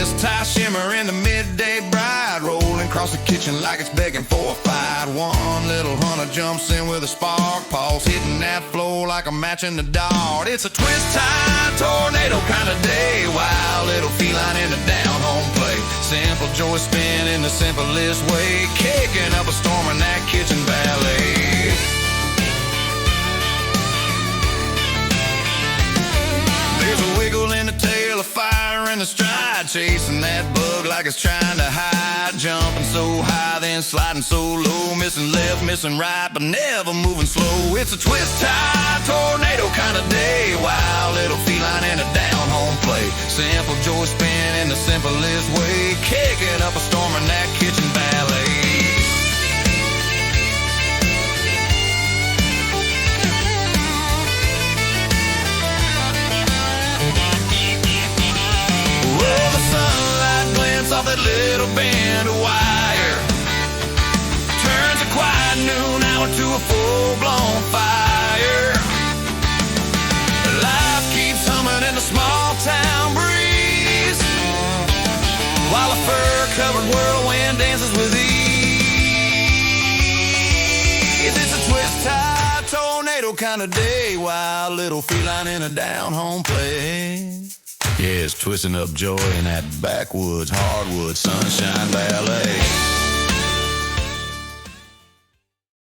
twist tie shimmer in the midday bride, rolling across the kitchen like it's begging for a fight. One little hunter jumps in with a spark, paws hitting that floor like a match in the dart. It's a twist tie tornado kind of day, wild little feline in the down home play. Simple joy spin in the simplest way, kicking up a storm in that kitchen ballet. There's a wiggle in the tail, a fire in the stride, chasing that bug like it's trying to hide. Jumping so high, then sliding so low, missing left, missing right, but never moving slow. It's a twist tie tornado kind of day, wild little feline in a down home play. Simple joy spin in the simplest way, kicking up a storm in that kitchen ballet. Off that little band of wire, turns a quiet noon hour to a full-blown fire. Life keeps humming in the small-town breeze, while a fur-covered whirlwind dances with ease. It's a twist-tie tornado kind of day, wild little feline in a down-home play. Yeah, it's twisting up joy in that backwoods, hardwood, sunshine ballet.